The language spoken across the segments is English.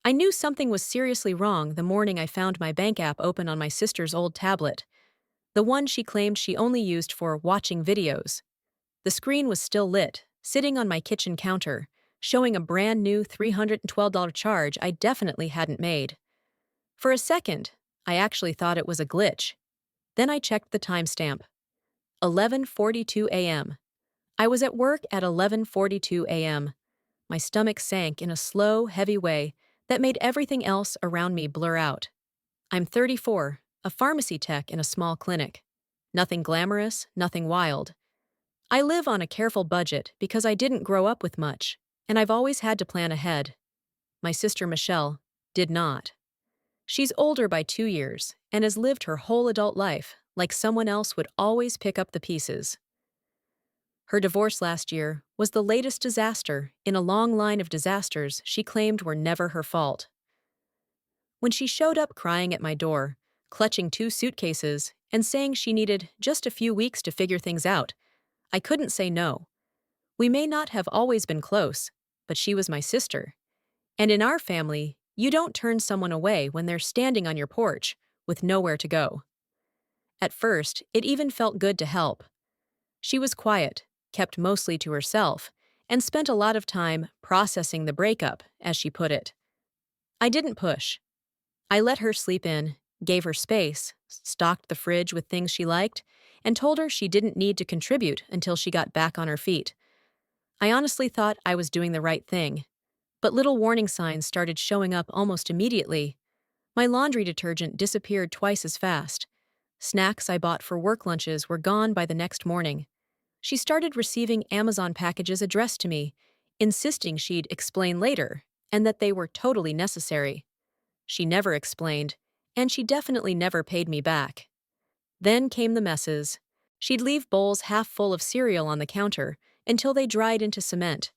I knew something was seriously wrong the morning I found my bank app open on my sister's old tablet, the one she claimed she only used for watching videos. The screen was still lit, sitting on my kitchen counter, showing a brand new $312 charge I definitely hadn't made. For a second, I actually thought it was a glitch. Then I checked the timestamp. 11:42 a.m. I was at work at 11:42 a.m. My stomach sank in a slow, heavy way that made everything else around me blur out. I'm 34, a pharmacy tech in a small clinic. Nothing glamorous, nothing wild. I live on a careful budget because I didn't grow up with much, and I've always had to plan ahead. My sister Michelle did not. She's older by 2 years and has lived her whole adult life like someone else would always pick up the pieces. Her divorce last year was the latest disaster in a long line of disasters she claimed were never her fault. When she showed up crying at my door, clutching 2 suitcases, and saying she needed just a few weeks to figure things out, I couldn't say no. We may not have always been close, but she was my sister. And in our family, you don't turn someone away when they're standing on your porch with nowhere to go. At first, it even felt good to help. She was quiet, kept mostly to herself, and spent a lot of time processing the breakup, as she put it. I didn't push. I let her sleep in, gave her space, stocked the fridge with things she liked, and told her she didn't need to contribute until she got back on her feet. I honestly thought I was doing the right thing, but little warning signs started showing up almost immediately. My laundry detergent disappeared twice as fast. Snacks I bought for work lunches were gone by the next morning. She started receiving Amazon packages addressed to me, insisting she'd explain later, and that they were totally necessary. She never explained, and she definitely never paid me back. Then came the messes. She'd leave bowls half full of cereal on the counter until they dried into cement.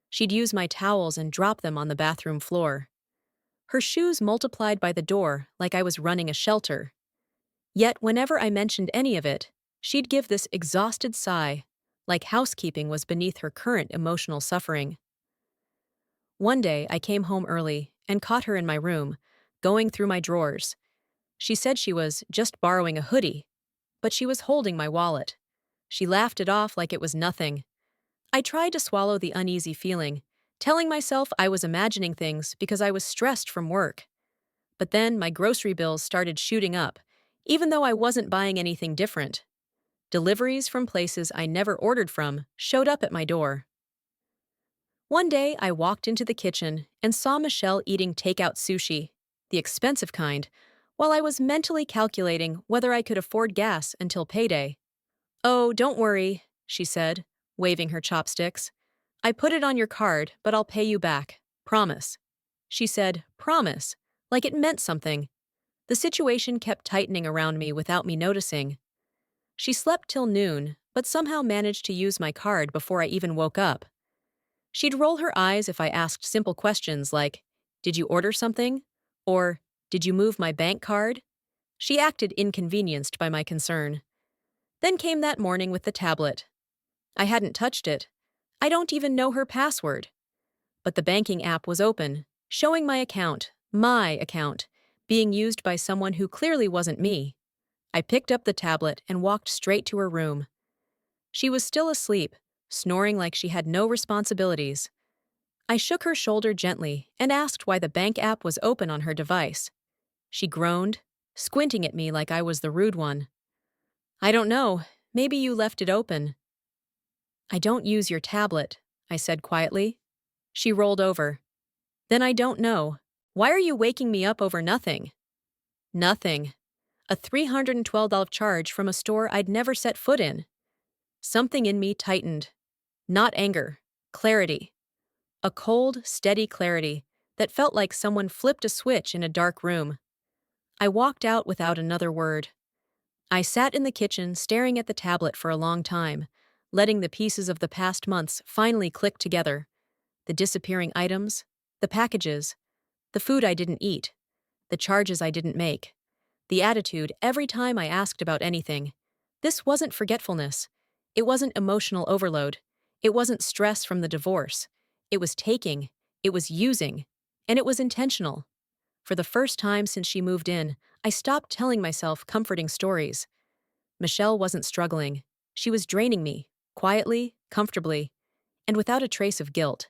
She'd use my towels and drop them on the bathroom floor. Her shoes multiplied by the door like I was running a shelter. Yet whenever I mentioned any of it, she'd give this exhausted sigh, like housekeeping was beneath her current emotional suffering. One day I came home early and caught her in my room, going through my drawers. She said she was just borrowing a hoodie, but she was holding my wallet. She laughed it off like it was nothing. I tried to swallow the uneasy feeling, telling myself I was imagining things because I was stressed from work. But then my grocery bills started shooting up, even though I wasn't buying anything different. Deliveries from places I never ordered from showed up at my door. One day I walked into the kitchen and saw Michelle eating takeout sushi, the expensive kind, while I was mentally calculating whether I could afford gas until payday. "Oh, don't worry," she said, waving her chopsticks. "I put it on your card, but I'll pay you back. Promise." She said, "Promise," like it meant something. The situation kept tightening around me without me noticing. She slept till noon, but somehow managed to use my card before I even woke up. She'd roll her eyes if I asked simple questions like, "Did you order something?" Or, "Did you move my bank card?" She acted inconvenienced by my concern. Then came that morning with the tablet. I hadn't touched it. I don't even know her password. But the banking app was open, showing my account, being used by someone who clearly wasn't me. I picked up the tablet and walked straight to her room. She was still asleep, snoring like she had no responsibilities. I shook her shoulder gently and asked why the bank app was open on her device. She groaned, squinting at me like I was the rude one. "I don't know. Maybe you left it open." "I don't use your tablet," I said quietly. She rolled over. "Then I don't know. Why are you waking me up over nothing?" Nothing. A $312 charge from a store I'd never set foot in. Something in me tightened. Not anger. Clarity. A cold, steady clarity that felt like someone flipped a switch in a dark room. I walked out without another word. I sat in the kitchen staring at the tablet for a long time, letting the pieces of the past months finally click together. The disappearing items, the packages, the food I didn't eat, the charges I didn't make, the attitude every time I asked about anything. This wasn't forgetfulness. It wasn't emotional overload. It wasn't stress from the divorce. It was taking. It was using. And it was intentional. For the first time since she moved in, I stopped telling myself comforting stories. Michelle wasn't struggling. She was draining me, quietly, comfortably, and without a trace of guilt.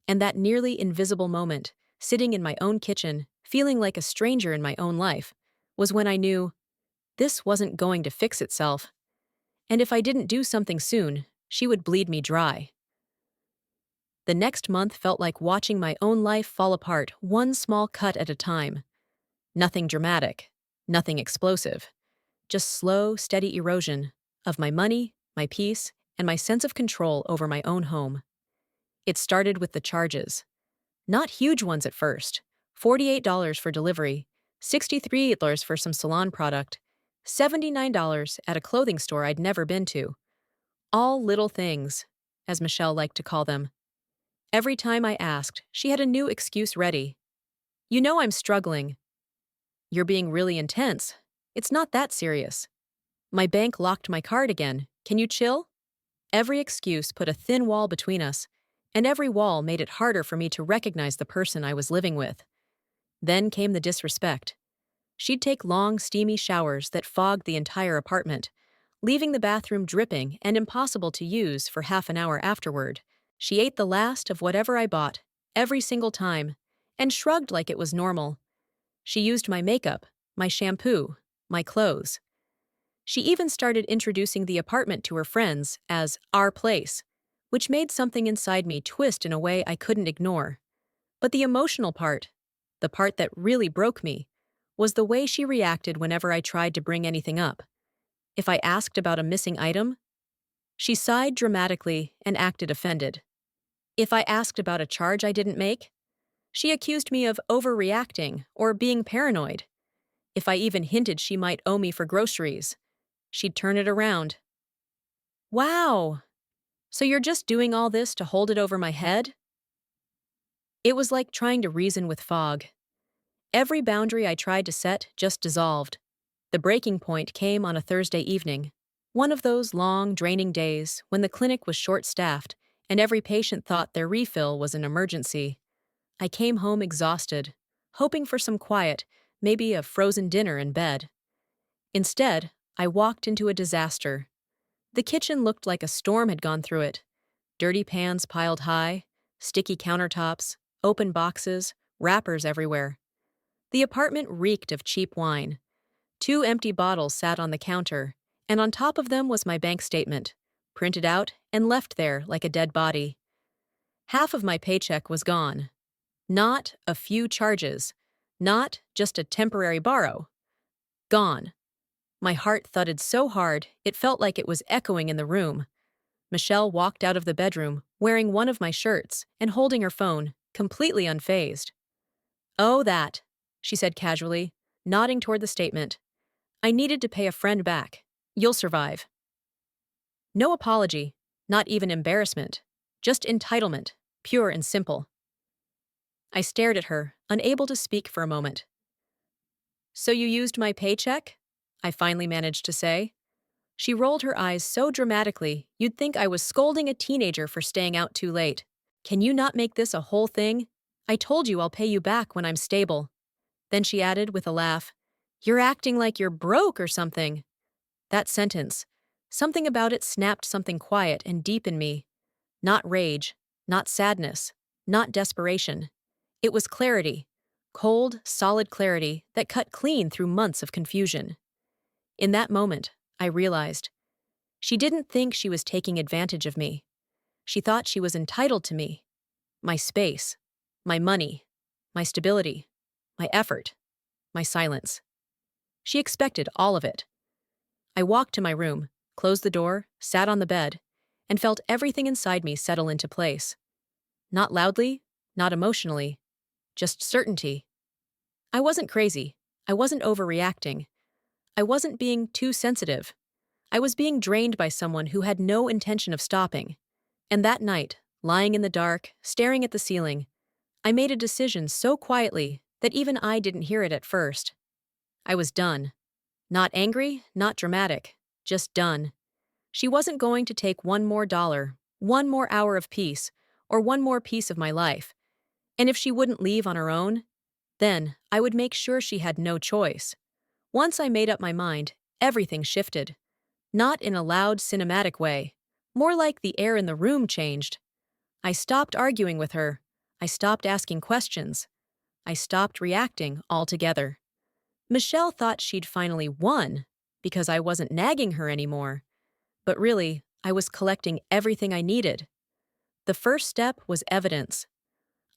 And that nearly invisible moment, sitting in my own kitchen, feeling like a stranger in my own life, was when I knew this wasn't going to fix itself. And if I didn't do something soon, she would bleed me dry. The next month felt like watching my own life fall apart one small cut at a time. Nothing dramatic, nothing explosive, just slow, steady erosion of my money, my peace, and my sense of control over my own home. It started with the charges. Not huge ones at first. $48 for delivery, $63 for some salon product, $79 at a clothing store I'd never been to. All little things, as Michelle liked to call them. Every time I asked, she had a new excuse ready. You know I'm struggling. You're being really intense. It's not that serious. My bank locked my card again. Can you chill? Every excuse put a thin wall between us, and every wall made it harder for me to recognize the person I was living with. Then came the disrespect. She'd take long, steamy showers that fogged the entire apartment, leaving the bathroom dripping and impossible to use for half an hour afterward. She ate the last of whatever I bought, every single time, and shrugged like it was normal. She used my makeup, my shampoo, my clothes. She even started introducing the apartment to her friends as our place, which made something inside me twist in a way I couldn't ignore. But the emotional part, the part that really broke me, was the way she reacted whenever I tried to bring anything up. If I asked about a missing item, she sighed dramatically and acted offended. If I asked about a charge I didn't make, she accused me of overreacting or being paranoid. If I even hinted she might owe me for groceries, she'd turn it around. Wow, so you're just doing all this to hold it over my head? It was like trying to reason with fog. Every boundary I tried to set just dissolved. The breaking point came on a Thursday evening, one of those long, draining days when the clinic was short-staffed and every patient thought their refill was an emergency. I came home exhausted, hoping for some quiet, maybe a frozen dinner in bed. Instead, I walked into a disaster. The kitchen looked like a storm had gone through it. Dirty pans piled high, sticky countertops, open boxes, wrappers everywhere. The apartment reeked of cheap wine. 2 empty bottles sat on the counter, and on top of them was my bank statement, printed out and left there like a dead body. Half of my paycheck was gone. Not a few charges. Not just a temporary borrow. Gone. My heart thudded so hard, it felt like it was echoing in the room. Michelle walked out of the bedroom, wearing one of my shirts and holding her phone, completely unfazed. "Oh, that," she said casually, nodding toward the statement. "I needed to pay a friend back. You'll survive." No apology, not even embarrassment, just entitlement, pure and simple. I stared at her, unable to speak for a moment. "So you used my paycheck?" I finally managed to say. She rolled her eyes so dramatically you'd think I was scolding a teenager for staying out too late. "Can you not make this a whole thing? I told you I'll pay you back when I'm stable." Then she added with a laugh, "You're acting like you're broke or something." That sentence, something about it snapped something quiet and deep in me. Not rage, not sadness, not desperation. It was clarity. Cold, solid clarity that cut clean through months of confusion. In that moment, I realized she didn't think she was taking advantage of me. She thought she was entitled to me, my space, my money, my stability, my effort, my silence. She expected all of it. I walked to my room, closed the door, sat on the bed, and felt everything inside me settle into place. Not loudly, not emotionally, just certainty. I wasn't crazy. I wasn't overreacting. I wasn't being too sensitive. I was being drained by someone who had no intention of stopping. And that night, lying in the dark, staring at the ceiling, I made a decision so quietly that even I didn't hear it at first. I was done. Not angry, not dramatic, just done. She wasn't going to take one more dollar, one more hour of peace, or one more piece of my life. And if she wouldn't leave on her own, then I would make sure she had no choice. Once I made up my mind, everything shifted. Not in a loud, cinematic way. More like the air in the room changed. I stopped arguing with her. I stopped asking questions. I stopped reacting altogether. Michelle thought she'd finally won because I wasn't nagging her anymore. But really, I was collecting everything I needed. The first step was evidence.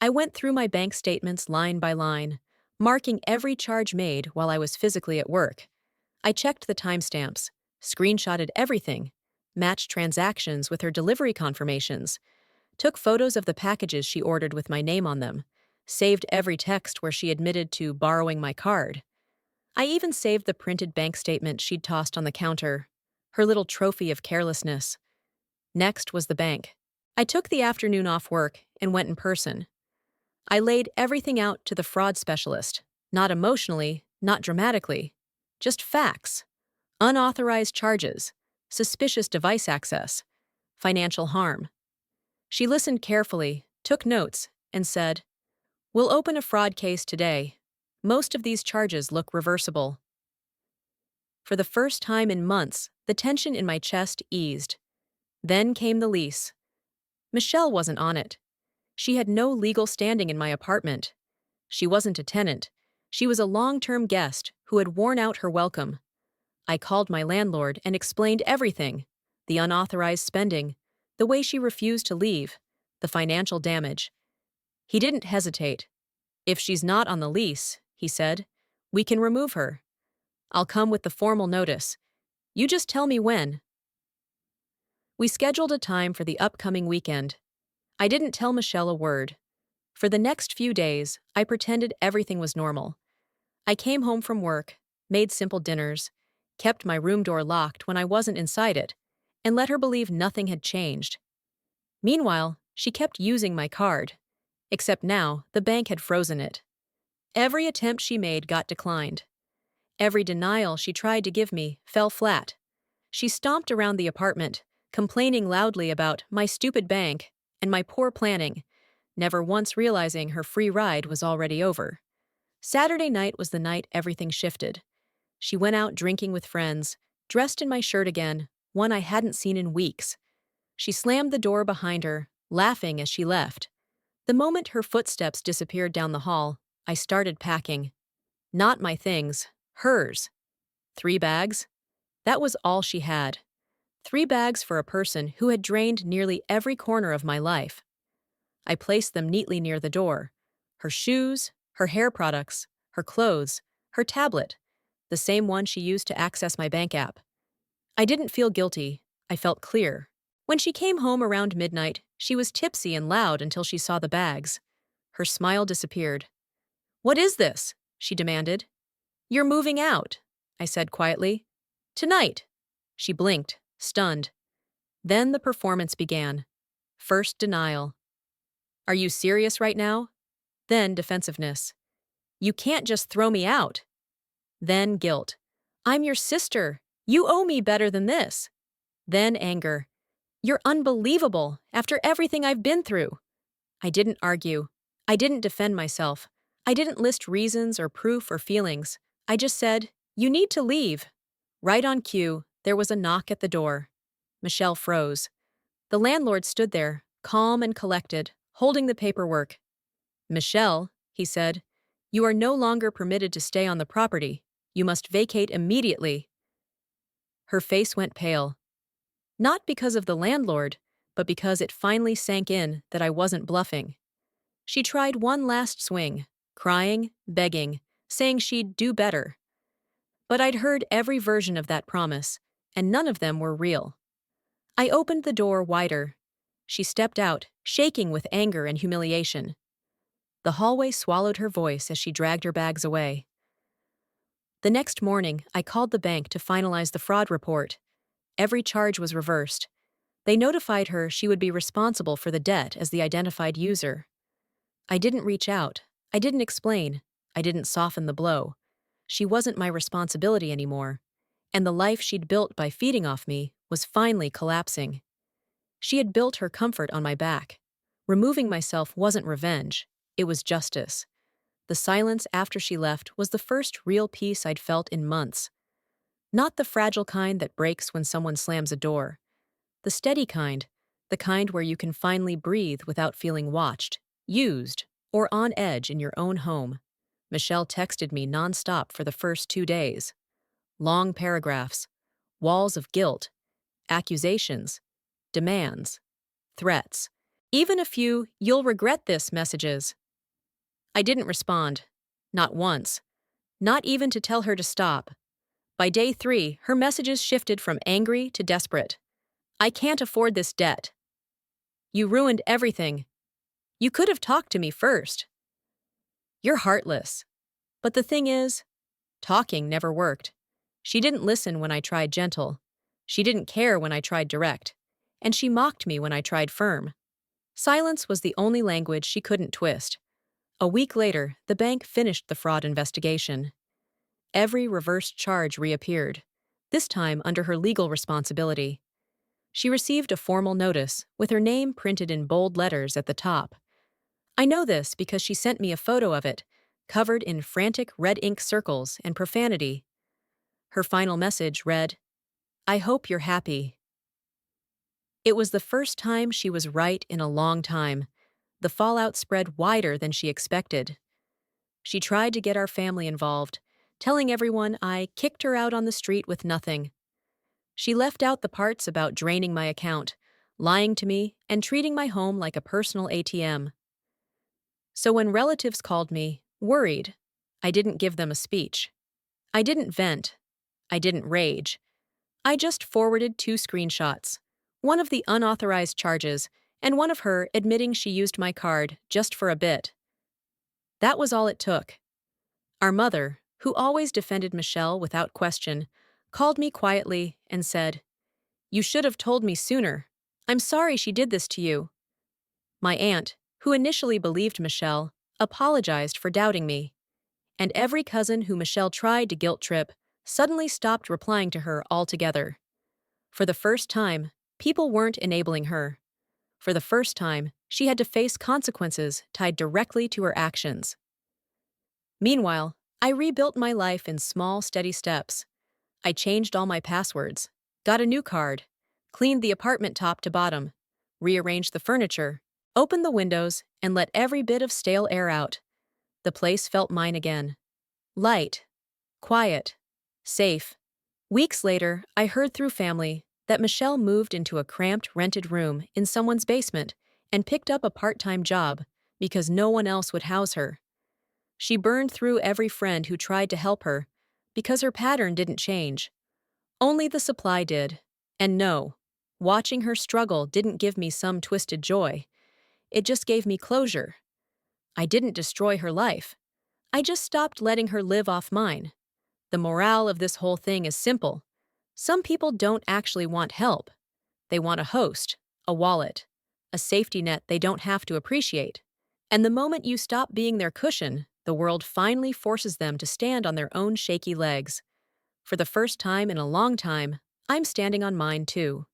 I went through my bank statements line by line, marking every charge made while I was physically at work. I checked the timestamps, screenshotted everything, matched transactions with her delivery confirmations, took photos of the packages she ordered with my name on them, saved every text where she admitted to borrowing my card. I even saved the printed bank statement she'd tossed on the counter, her little trophy of carelessness. Next was the bank. I took the afternoon off work and went in person. I laid everything out to the fraud specialist, not emotionally, not dramatically, just facts. Unauthorized charges, suspicious device access, financial harm. She listened carefully, took notes, and said, "We'll open a fraud case today. Most of these charges look reversible." For the first time in months, the tension in my chest eased. Then came the lease. Michelle wasn't on it. She had no legal standing in my apartment. She wasn't a tenant. She was a long-term guest who had worn out her welcome. I called my landlord and explained everything: the unauthorized spending, the way she refused to leave, the financial damage. He didn't hesitate. "If she's not on the lease," he said, "we can remove her. I'll come with the formal notice. You just tell me when." We scheduled a time for the upcoming weekend. I didn't tell Michelle a word. For the next few days, I pretended everything was normal. I came home from work, made simple dinners, kept my room door locked when I wasn't inside it, and let her believe nothing had changed. Meanwhile, she kept using my card. Except now, the bank had frozen it. Every attempt she made got declined. Every denial she tried to give me fell flat. She stomped around the apartment, complaining loudly about my stupid bank and my poor planning, never once realizing her free ride was already over. Saturday night was the night everything shifted. She went out drinking with friends, dressed in my shirt again, one I hadn't seen in weeks. She slammed the door behind her, laughing as she left. The moment her footsteps disappeared down the hall, I started packing. Not my things, hers. 3 bags? That was all she had. 3 bags for a person who had drained nearly every corner of my life. I placed them neatly near the door. Her shoes, her hair products, her clothes, her tablet, the same one she used to access my bank app. I didn't feel guilty. I felt clear. When she came home around midnight, she was tipsy and loud until she saw the bags. Her smile disappeared. "What is this?" she demanded. "You're moving out," I said quietly. "Tonight." She blinked, stunned. Then the performance began. First denial. "Are you serious right now?" Then defensiveness. "You can't just throw me out." Then guilt. "I'm your sister. You owe me better than this." Then anger. "You're unbelievable after everything I've been through." I didn't argue. I didn't defend myself. I didn't list reasons or proof or feelings. I just said, "You need to leave." Right on cue, there was a knock at the door. Michelle froze. The landlord stood there, calm and collected, holding the paperwork. "Michelle," he said, "you are no longer permitted to stay on the property. You must vacate immediately." Her face went pale. Not because of the landlord, but because it finally sank in that I wasn't bluffing. She tried one last swing, crying, begging, saying she'd do better. But I'd heard every version of that promise, and none of them were real. I opened the door wider. She stepped out, shaking with anger and humiliation. The hallway swallowed her voice as she dragged her bags away. The next morning, I called the bank to finalize the fraud report. Every charge was reversed. They notified her she would be responsible for the debt as the identified user. I didn't reach out. I didn't explain. I didn't soften the blow. She wasn't my responsibility anymore, and the life she'd built by feeding off me was finally collapsing. She had built her comfort on my back. Removing myself wasn't revenge. It was justice. The silence after she left was the first real peace I'd felt in months. Not the fragile kind that breaks when someone slams a door. The steady kind, the kind where you can finally breathe without feeling watched, used, or on edge in your own home. Michelle texted me nonstop for the first 2 days. Long paragraphs, walls of guilt, accusations, demands, threats. Even a few "you'll regret this" messages. I didn't respond. Not once. Not even to tell her to stop. By day 3, her messages shifted from angry to desperate. "I can't afford this debt. You ruined everything. You could have talked to me first. You're heartless." But the thing is, talking never worked. She didn't listen when I tried gentle. She didn't care when I tried direct. And she mocked me when I tried firm. Silence was the only language she couldn't twist. A week later, the bank finished the fraud investigation. Every reversed charge reappeared, this time under her legal responsibility. She received a formal notice, with her name printed in bold letters at the top. I know this because she sent me a photo of it, covered in frantic red ink circles and profanity. Her final message read, "I hope you're happy." It was the first time she was right in a long time. The fallout spread wider than she expected. She tried to get our family involved, telling everyone I kicked her out on the street with nothing. She left out the parts about draining my account, lying to me, and treating my home like a personal ATM. So when relatives called me, worried, I didn't give them a speech. I didn't vent. I didn't rage. I just forwarded 2 screenshots, one of the unauthorized charges and one of her admitting she used my card just for a bit. That was all it took. Our mother, who always defended Michelle without question, called me quietly and said, "You should have told me sooner. I'm sorry she did this to you." My aunt, who initially believed Michelle, apologized for doubting me. And every cousin who Michelle tried to guilt trip suddenly stopped replying to her altogether. For the first time, people weren't enabling her. For the first time, she had to face consequences tied directly to her actions. Meanwhile, I rebuilt my life in small, steady steps. I changed all my passwords, got a new card, cleaned the apartment top to bottom, rearranged the furniture, opened the windows, and let every bit of stale air out. The place felt mine again. Light, quiet, safe. Weeks later, I heard through family that Michelle moved into a cramped rented room in someone's basement and picked up a part-time job because no one else would house her. She burned through every friend who tried to help her because her pattern didn't change. Only the supply did. And no, watching her struggle didn't give me some twisted joy. It just gave me closure. I didn't destroy her life. I just stopped letting her live off mine. The morale of this whole thing is simple. Some people don't actually want help. They want a host, a wallet, a safety net they don't have to appreciate. And the moment you stop being their cushion, the world finally forces them to stand on their own shaky legs. For the first time in a long time, I'm standing on mine too.